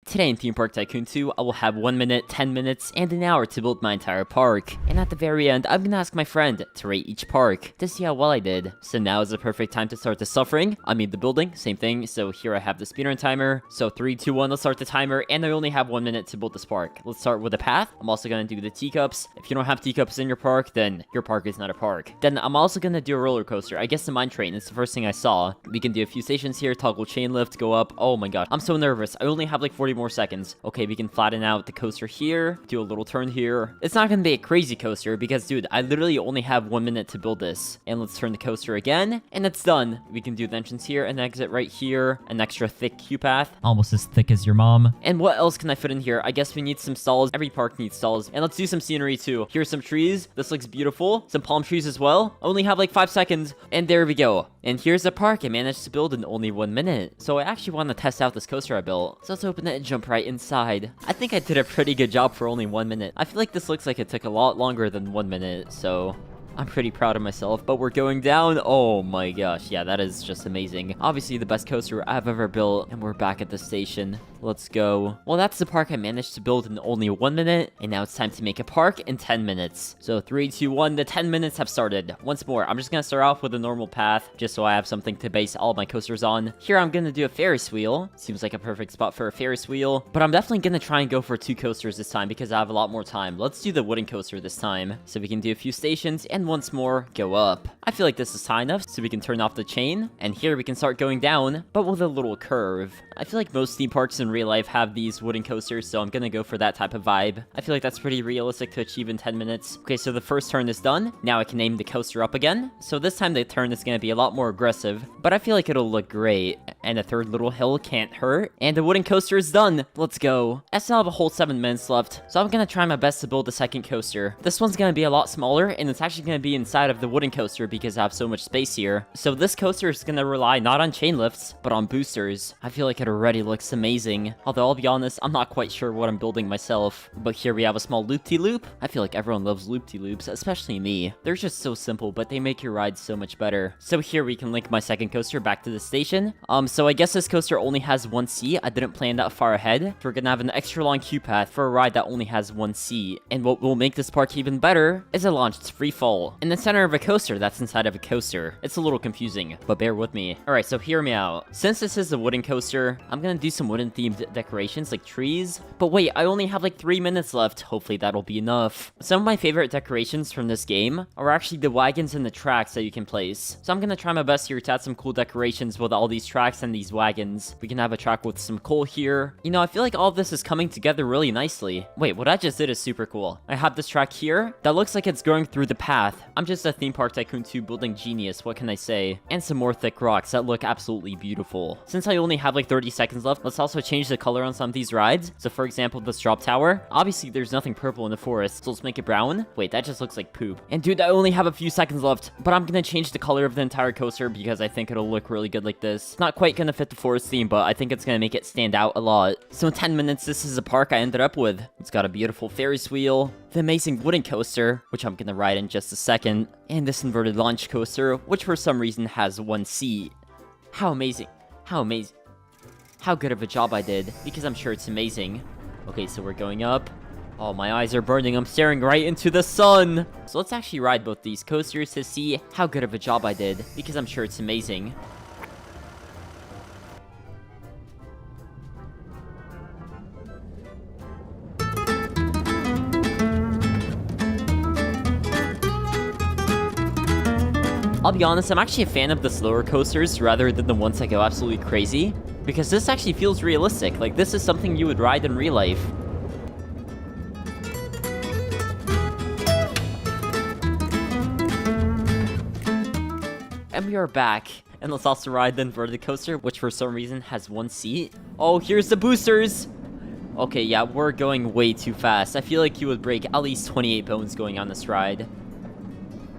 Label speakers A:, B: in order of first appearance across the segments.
A: Today in Theme Park Tycoon 2, I will have 1 minute, 10 minutes, and an hour to build my entire park. And at the very end, I'm gonna ask my friend to rate each park to see how well I did. So now is the perfect time to start the the building, same thing. So here I have the speedrun timer. So 3, 2, 1, let's start the timer, and I only have 1 minute to build this park. Let's start with the path. I'm also gonna do the teacups. If you don't have teacups in your park, then your park is not a park. Then I'm also gonna do a roller coaster. I guess the mine train is the first thing I saw. We can do a few stations here, toggle chain lift, go up. Oh my god, I'm so nervous. I only have like 40 more seconds. Okay, we can flatten out the coaster here, do a little turn here. It's not gonna be a crazy coaster because, dude, I literally only have 1 minute to build this. And let's turn the coaster again, and it's done. We can do the entrance here, an exit right here, an extra thick queue path, almost as thick as your mom. And what else can I fit in here? I guess we need some stalls. Every park needs stalls. And let's do some scenery too. Here's some trees. This looks beautiful. Some palm trees as well. I only have like 5 seconds, and there we go. And here's a park I managed to build in only 1 minute. So I actually want to test out this coaster I built. So let's open it and jump right inside. I think I did a pretty good job for only 1 minute. I feel like this looks like it took a lot longer than 1 minute, so I'm pretty proud of myself. But we're going down. Oh my gosh, yeah, that is just amazing. Obviously the best coaster I've ever built, and we're back at the station. Let's go. Well, that's the park I managed to build in only 1 minute, and now it's time to make a park in 10 minutes. So 3, 2, 1, the 10 minutes have started. Once more, I'm just gonna start off with a normal path, just so I have something to base all my coasters on. Here, I'm gonna do a Ferris wheel. Seems like a perfect spot for a Ferris wheel, but I'm definitely gonna try and go for 2 coasters this time because I have a lot more time. Let's do the wooden coaster this time, so we can do a few stations, and once more, go up. I feel like this is high enough, so we can turn off the chain, and here we can start going down, but with a little curve. I feel like most theme parks in real life have these wooden coasters, so I'm gonna go for that type of vibe. I feel like that's pretty realistic to achieve in 10 minutes. Okay, so the first turn is done. Now I can aim the coaster up again. So this time the turn is gonna be a lot more aggressive, but I feel like it'll look great. And a third little hill can't hurt. And the wooden coaster is done. Let's go. I still have a whole 7 minutes left, so I'm gonna try my best to build the second coaster. This one's gonna be a lot smaller, and it's actually gonna be inside of the wooden coaster because I have so much space here. So this coaster is gonna rely not on chain lifts, but on boosters. I feel like it already looks amazing. Although I'll be honest, I'm not quite sure what I'm building myself. But here we have a small loop-de-loop. I feel like everyone loves loop-de-loops, especially me. They're just so simple, but they make your ride so much better. So here we can link my second coaster back to the station. So I guess this coaster only has 1 seat. I didn't plan that far ahead. So we're gonna have an extra long queue path for a ride that only has 1 seat. And what will make this park even better is a launched free fall in the center of a coaster that's inside of a coaster. It's a little confusing, but bear with me. Alright, so hear me out. Since this is a wooden coaster, I'm gonna do some wooden themed decorations like trees. But wait, I only have like 3 minutes left. Hopefully that'll be enough. Some of my favorite decorations from this game are actually the wagons and the tracks that you can place. So I'm gonna try my best here to add some cool decorations with all these tracks and these wagons. We can have a track with some coal here. You know, I feel like all of this is coming together really nicely. Wait, what I just did is super cool. I have this track here that looks like it's going through the path. I'm just a Theme Park Tycoon 2 building genius, what can I say? And some more thick rocks that look absolutely beautiful. Since I only have like 30 seconds left, let's also change the color on some of these rides. So for example, this drop tower. Obviously there's nothing purple in the forest, so let's make it brown. Wait, that just looks like poop. And dude, I only have a few seconds left, but I'm gonna change the color of the entire coaster because I think it'll look really good like this. It's not quite gonna fit the forest theme, but I think it's gonna make it stand out a lot. So in 10 minutes, this is a park I ended up with. It's got a beautiful Ferris wheel, the amazing wooden coaster, which I'm gonna ride in just a second, and this inverted launch coaster, which for some reason has 1 seat. How amazing. How amazing. How good of a job I did, because I'm sure it's amazing. Okay, so we're going up. Oh, my eyes are burning. I'm staring right into the sun. So let's actually ride both these coasters to see how good of a job I did, because I'm sure it's amazing. I'll be honest, I'm actually a fan of the slower coasters rather than the ones that go absolutely crazy, because this actually feels realistic. Like, this is something you would ride in real life. And we are back. And let's also ride the inverted coaster, which for some reason has 1 seat. Oh, here's the boosters! Okay, yeah, we're going way too fast. I feel like you would break at least 28 bones going on this ride.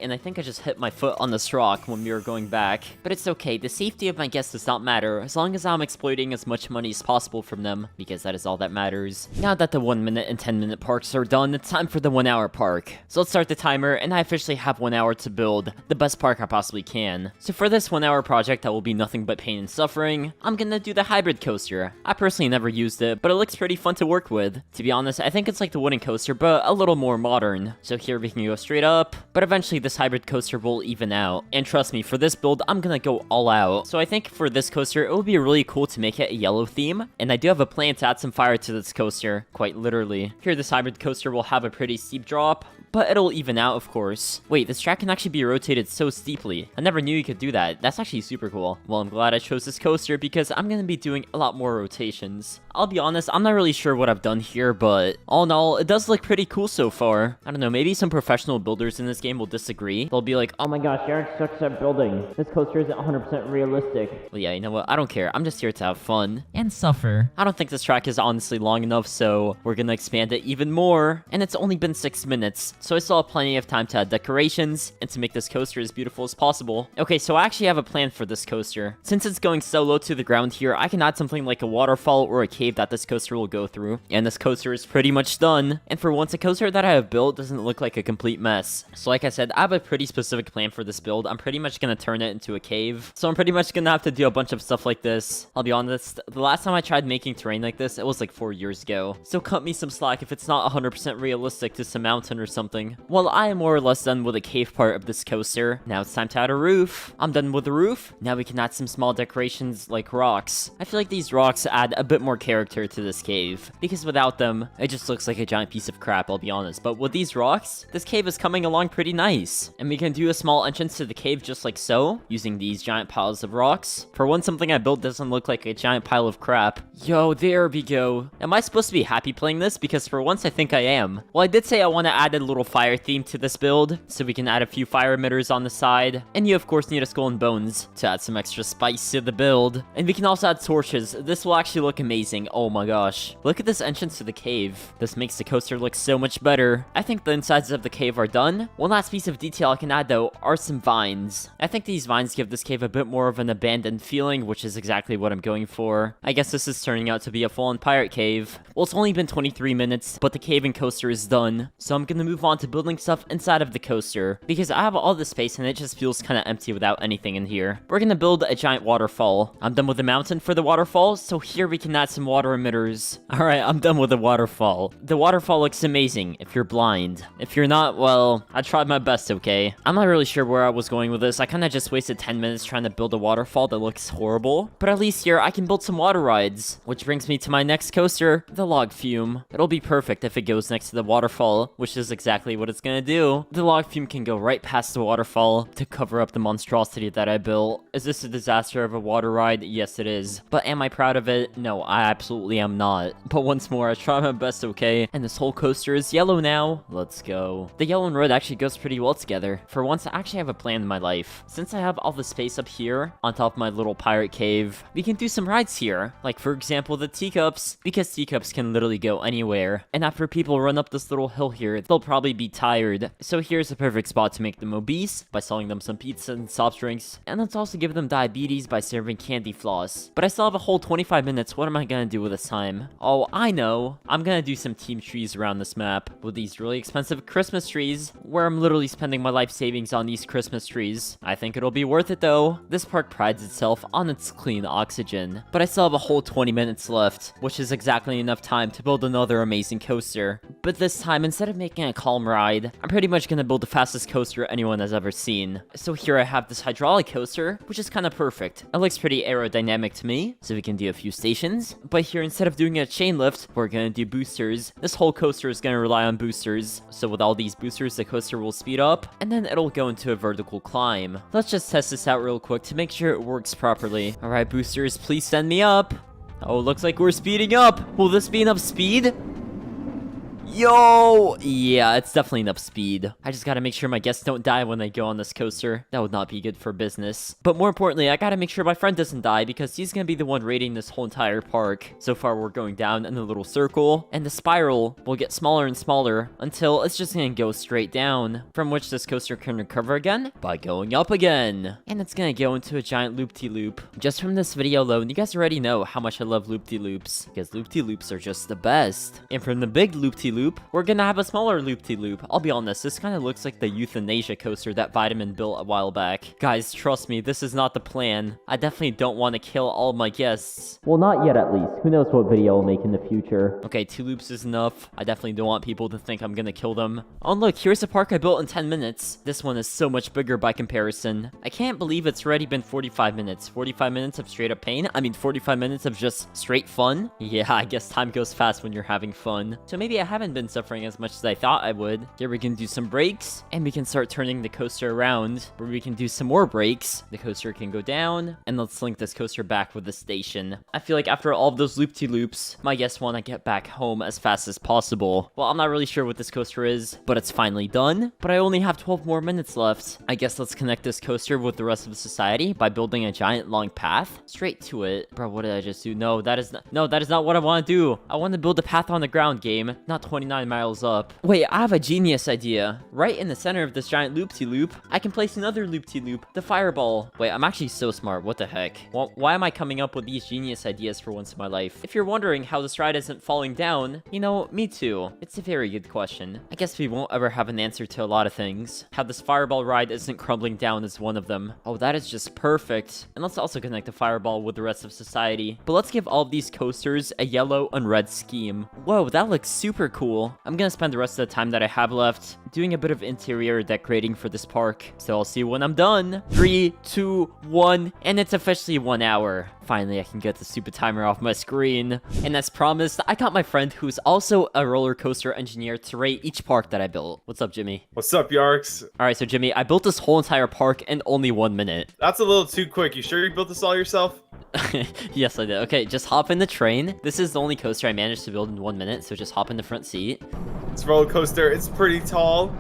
A: and I think I just hit my foot on this rock when we were going back. But it's okay, the safety of my guests does not matter, as long as I'm exploiting as much money as possible from them, because that is all that matters. Now that the 1 minute and 10-minute parks are done, it's time for the 1 hour park. So let's start the timer, and I officially have 1 hour to build the best park I possibly can. So for this 1 hour project that will be nothing but pain and suffering, I'm gonna do the hybrid coaster. I personally never used it, but it looks pretty fun to work with. To be honest, I think it's like the wooden coaster, but a little more modern. So here we can go straight up, but eventually this hybrid coaster will even out. And trust me, for this build, I'm gonna go all out. So I think for this coaster, it would be really cool to make it a yellow theme, and I do have a plan to add some fire to this coaster, quite literally. Here, this hybrid coaster will have a pretty steep drop, but it'll even out, of course. Wait, this track can actually be rotated so steeply. I never knew you could do that. That's actually super cool. Well, I'm glad I chose this coaster because I'm gonna be doing a lot more rotations. I'll be honest, I'm not really sure what I've done here, but all in all, it does look pretty cool so far. I don't know, maybe some professional builders in this game will disagree. They'll be like, oh my gosh, Eric sucks at building. This coaster isn't 100% realistic. Well, yeah, you know what? I don't care. I'm just here to have fun. And suffer. I don't think this track is honestly long enough, so we're gonna expand it even more. And it's only been 6 minutes, so I still have plenty of time to add decorations and to make this coaster as beautiful as possible. Okay, so I actually have a plan for this coaster. Since it's going so low to the ground here, I can add something like a waterfall or a cave that this coaster will go through. And this coaster is pretty much done. And for once, a coaster that I have built doesn't look like a complete mess. So like I said, I have a pretty specific plan for this build. I'm pretty much gonna turn it into a cave. So I'm pretty much gonna have to do a bunch of stuff like this. I'll be honest, the last time I tried making terrain like this, it was like 4 years ago. So cut me some slack if it's not 100% realistic to some mountain or something. Well, I am more or less done with the cave part of this coaster. Now it's time to add a roof. I'm done with the roof. Now we can add some small decorations like rocks. I feel like these rocks add a bit more character to this cave, because without them, it just looks like a giant piece of crap, I'll be honest. But with these rocks, this cave is coming along pretty nice. And we can do a small entrance to the cave just like so, using these giant piles of rocks. For once, something I built doesn't look like a giant pile of crap. Yo, there we go. Am I supposed to be happy playing this? Because for once, I think I am. Well, I did say I want to add a little fire theme to this build, so we can add a few fire emitters on the side. And you, of course, need a skull and bones to add some extra spice to the build. And we can also add torches. This will actually look amazing. Oh my gosh. Look at this entrance to the cave. This makes the coaster look so much better. I think the insides of the cave are done. One last piece of detail I can add, though, are some vines. I think these vines give this cave a bit more of an abandoned feeling, which is exactly what I'm going for. I guess this is turning out to be a full-on pirate cave. Well, it's only been 23 minutes, but the cave and coaster is done. So I'm gonna move on to building stuff inside of the coaster, because I have all the space and it just feels kind of empty without anything in here. We're gonna build a giant waterfall. I'm done with the mountain for the waterfall, so here we can add some water emitters. Alright, I'm done with the waterfall. The waterfall looks amazing if you're blind. If you're not, well, I tried my best, okay? I'm not really sure where I was going with this. I kind of just wasted 10 minutes trying to build a waterfall that looks horrible. But at least here, I can build some water rides. Which brings me to my next coaster, the log fume. It'll be perfect if it goes next to the waterfall, which is exactly what it's gonna do. The log fume can go right past the waterfall to cover up the monstrosity that I built. Is this a disaster of a water ride? Yes, it is. But am I proud of it? No, I absolutely am not. But once more, I tried my best, okay? And this whole coaster is yellow now. Let's go. The yellow and red actually goes pretty well together. For once, I actually have a plan in my life. Since I have all the space up here, on top of my little pirate cave, we can do some rides here. Like, for example, the teacups, because teacups can literally go anywhere. And after people run up this little hill here, they'll probably be tired. So here's a perfect spot to make them obese by selling them some pizza and soft drinks. And let's also give them diabetes by serving candy floss. But I still have a whole 25 minutes. What am I gonna do with this time? Oh, I know. I'm gonna do some team trees around this map with these really expensive Christmas trees, where I'm literally spending my life savings on these Christmas trees. I think it'll be worth it though. This park prides itself on its clean oxygen. But I still have a whole 20 minutes left, which is exactly enough time to build another amazing coaster. But this time, instead of making a calm ride, I'm pretty much gonna build the fastest coaster anyone has ever seen. So here I have this hydraulic coaster, which is kind of perfect. It looks pretty aerodynamic to me, so we can do a few stations. But here, instead of doing a chain lift, we're gonna do boosters. This whole coaster is gonna rely on boosters. So with all these boosters, the coaster will speed up, and then it'll go into a vertical climb. Let's just test this out real quick to make sure it works properly. Alright, boosters, please send me up. Oh, looks like we're speeding up. Will this be enough speed? Yo! Yeah, it's definitely enough speed. I just gotta make sure my guests don't die when they go on this coaster. That would not be good for business. But more importantly, I gotta make sure my friend doesn't die because he's gonna be the one raiding this whole entire park. So far, we're going down in a little circle, and the spiral will get smaller and smaller until it's just gonna go straight down, from which this coaster can recover again by going up again. And it's gonna go into a giant loop-de-loop. Just from this video alone, you guys already know how much I love loop-de-loops, because loop-de-loops are just the best. And from the big loop-de-loop, we're gonna have a smaller loop-de-loop. I'll be honest, this kind of looks like the euthanasia coaster that Vitamin built a while back. Guys, trust me, this is not the plan. I definitely don't want to kill all my guests. Well, not yet at least. Who knows what video I'll make in the future. Okay, 2 loops is enough. I definitely don't want people to think I'm gonna kill them. Oh, and look, here's a park I built in 10 minutes. This one is so much bigger by comparison. I can't believe it's already been 45 minutes. 45 minutes of straight up pain? I mean, 45 minutes of just straight fun? Yeah, I guess time goes fast when you're having fun. So maybe I haven't been suffering as much as I thought I would. Here we can do some breaks, and we can start turning the coaster around, where we can do some more breaks. The coaster can go down, and let's link this coaster back with the station. I feel like after all of those loop-de-loops, my guests want to get back home as fast as possible. Well, I'm not really sure what this coaster is, but it's finally done. But I only have 12 more minutes left. I guess let's connect this coaster with the rest of society by building a giant long path straight to it. Bro, what did I just do? No, that is not what I want to do. I want to build a path on the ground, game, not 29 miles up. Wait, I have a genius idea. Right in the center of this giant loop-de-loop, I can place another loop-de-loop, the fireball. Wait, I'm actually so smart. What the heck? Why am I coming up with these genius ideas for once in my life? If you're wondering how this ride isn't falling down, you know, me too. It's a very good question. I guess we won't ever have an answer to a lot of things. How this fireball ride isn't crumbling down is one of them. Oh, that is just perfect. And let's also connect the fireball with the rest of society. But let's give all of these coasters a yellow and red scheme. Whoa, that looks super cool. I'm gonna spend the rest of the time that I have left doing a bit of interior decorating for this park. So I'll see you when I'm done. 3, 2, 1, and it's officially 1 hour. Finally, I can get the stupid timer off my screen. And as promised, I got my friend who's also a roller coaster engineer to rate each park that I built. What's up, Jimmy?
B: What's up, Yarks?
A: Alright, so Jimmy, I built this whole entire park in only 1 minute.
B: That's a little too quick. You sure you built this all yourself?
A: Yes, I did. Okay, just hop in the train. This is the only coaster I managed to build in 1 minute, so just hop in the front seat.
B: This roller coaster, it's pretty tall.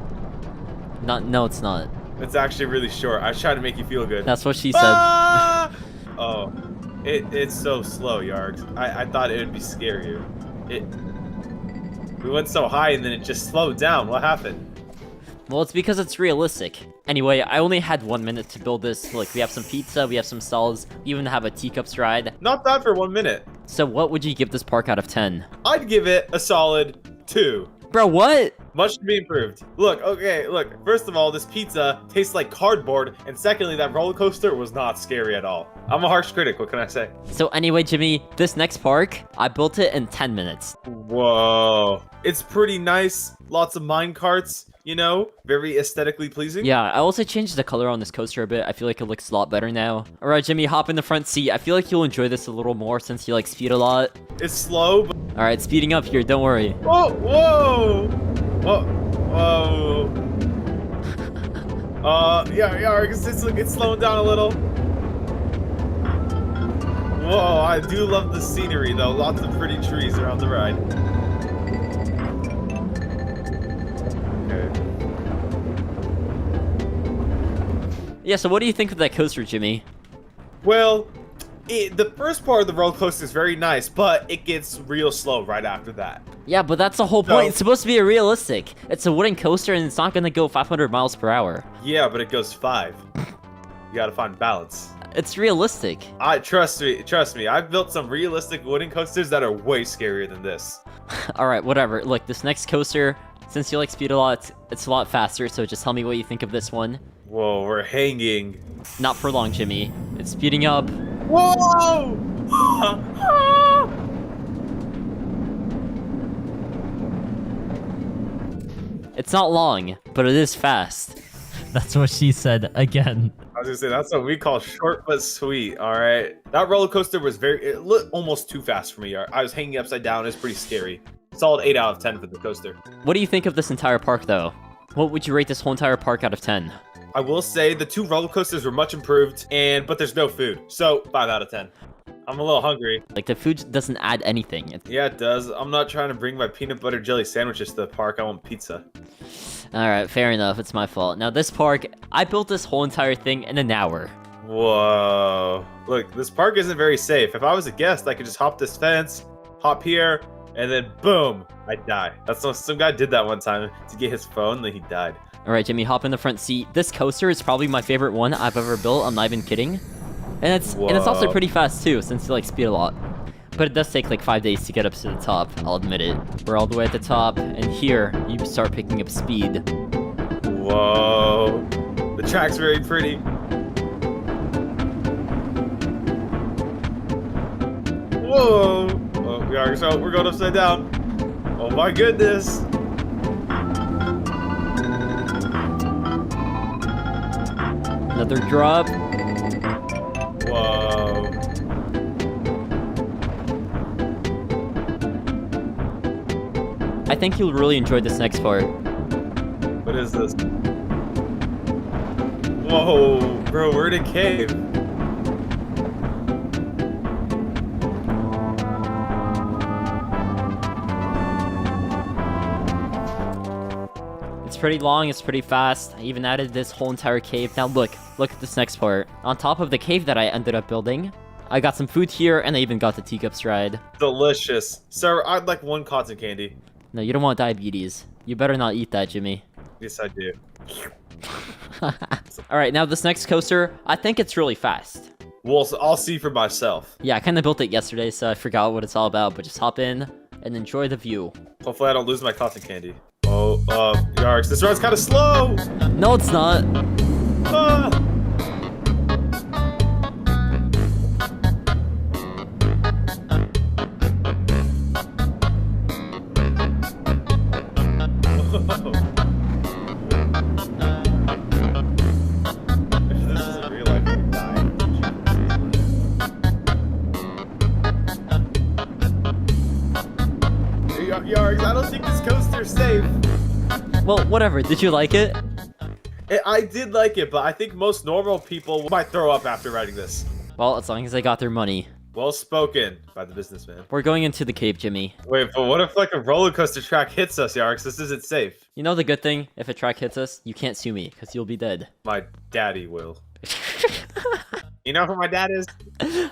A: No, it's not.
B: It's actually really short. I was trying to make you feel good.
A: That's what she said.
B: Ah! Oh, it's so slow, Yarks. I thought it would be scarier. We went so high and then it just slowed down. What happened?
A: Well, it's because it's realistic. Anyway, I only had 1 minute to build this. Look, we have some pizza, we have some stalls, we even have a teacups ride.
B: Not bad for 1 minute.
A: So what would you give this park out of 10?
B: I'd give it a solid 2.
A: Bro, what?
B: Much to be improved. Look, first of all, this pizza tastes like cardboard, and secondly, that roller coaster was not scary at all. I'm a harsh critic, what can I say?
A: So anyway, Jimmy, this next park, I built it in 10 minutes.
B: Whoa. It's pretty nice. Lots of mine carts, you know, very aesthetically pleasing.
A: Yeah, I also changed the color on this coaster a bit. I feel like it looks a lot better now. All right, Jimmy, hop in the front seat. I feel like you'll enjoy this a little more since you like speed a lot.
B: It's slow, but...
A: All right, speeding up here, don't worry.
B: Whoa, whoa, whoa. Yeah, it's slowing down a little. Whoa, I do love the scenery though. Lots of pretty trees around the ride. Okay.
A: Yeah, so what do you think of that coaster, Jimmy?
B: Well, the first part of the roller coaster is very nice, but it gets real slow right after that.
A: Yeah, but that's the whole point. It's supposed to be realistic. It's a wooden coaster and it's not going to go 500 miles per hour.
B: Yeah, but it goes 5. You gotta find balance.
A: It's realistic.
B: Trust me. I've built some realistic wooden coasters that are way scarier than this.
A: Alright, whatever. Look, this next coaster, since you like speed a lot, it's a lot faster, so just tell me what you think of this one.
B: Whoa, we're hanging.
A: Not for long, Jimmy. It's speeding up.
B: Whoa!
A: It's not long, but it is fast. That's what she said again.
B: I was gonna say, that's what we call short but sweet, alright? That roller coaster was it looked almost too fast for me. I was hanging upside down, it's pretty scary. Solid 8 out of 10 for the coaster.
A: What do you think of this entire park, though? What would you rate this whole entire park out of 10?
B: I will say the 2 roller coasters were much improved, but there's no food, so 5 out of 10. I'm a little hungry.
A: Like, the food doesn't add anything.
B: Yeah, it does. I'm not trying to bring my peanut butter jelly sandwiches to the park. I want pizza.
A: Alright, fair enough. It's my fault. Now, this park, I built this whole entire thing in an hour.
B: Whoa. Look, this park isn't very safe. If I was a guest, I could just hop this fence, hop here, and then boom, I'd die. That's some guy did that one time to get his phone, then he died.
A: Alright, Jimmy, hop in the front seat. This coaster is probably my favorite one I've ever built. I'm not even kidding. And it's also
B: Whoa.
A: pretty fast too, since you like speed a lot. But it does take like 5 days to get up to the top, I'll admit it. We're all the way at the top, and here, you start picking up speed.
B: Whoa. The track's very pretty. Whoa. Oh, we're going upside down. Oh my goodness.
A: Another drop.
B: Whoa.
A: I think you'll really enjoy this next part.
B: What is this? Whoa, bro, we're in a cave.
A: It's pretty long, it's pretty fast. I even added this whole entire cave. Now look at this next part. On top of the cave that I ended up building, I got some food here, and I even got the teacup ride.
B: Delicious. Sir, I'd like one cotton candy.
A: No, you don't want diabetes. You better not eat that, Jimmy.
B: Yes, I do.
A: Alright, now this next coaster, I think it's really fast.
B: Well, so I'll see for myself.
A: Yeah, I kind of built it yesterday, so I forgot what it's all about, but just hop in and enjoy the view.
B: Hopefully I don't lose my cotton candy. Oh, Yarks, this run's kind of slow!
A: No, it's not.
B: Ah! If this isn't real life, I'm dying. Yarks, I don't think this coaster's safe.
A: Well, whatever. Did you like it?
B: I did like it, but I think most normal people might throw up after riding this.
A: Well, as long as they got their money.
B: Well spoken by the businessman.
A: We're going into the cave, Jimmy.
B: Wait, but what if like a roller coaster track hits us, Yarks? This isn't safe.
A: You know the good thing? If a track hits us, you can't sue me, because you'll be dead.
B: My daddy will. You know who my dad is?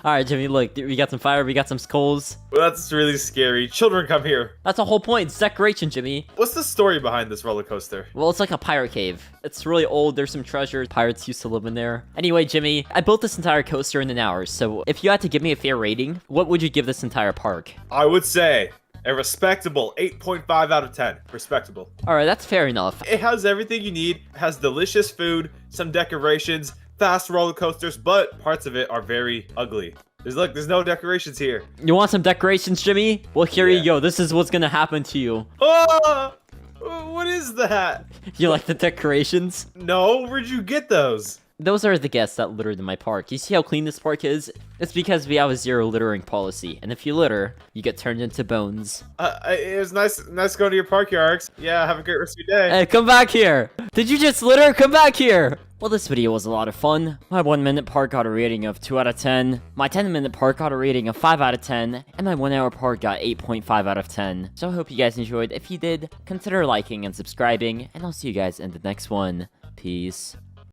A: Alright, Jimmy, look. We got some fire, we got some skulls.
B: Well, that's really scary. Children, come here.
A: That's the whole point. It's decoration, Jimmy.
B: What's the story behind this roller coaster?
A: Well, it's like a pirate cave. It's really old. There's some treasures. Pirates used to live in there. Anyway, Jimmy, I built this entire coaster in an hour. So if you had to give me a fair rating, what would you give this entire park?
B: I would say a respectable 8.5 out of 10. Respectable.
A: Alright, that's fair enough.
B: It has everything you need. It has delicious food, some decorations, fast roller coasters, but parts of it are very ugly. There's no decorations here.
A: You want some decorations, Jimmy? Well, here
B: Yeah.
A: you go. This is what's gonna happen to you.
B: Ah! What is that?
A: You like the decorations?
B: No, where'd you get those?
A: Those are the guests that littered in my park. You see how clean this park is? It's because we have a zero littering policy, and if you litter, you get turned into bones.
B: It was nice going to your park, Yarks. Yeah, have a great rest of your day.
A: Hey, come back here! Did you just litter? Come back here! Well, this video was a lot of fun. My 1 minute park got a rating of 2 out of 10. My 10 minute park got a rating of 5 out of 10. And my 1 hour park got 8.5 out of 10. So I hope you guys enjoyed. If you did, consider liking and subscribing. And I'll see you guys in the next one. Peace.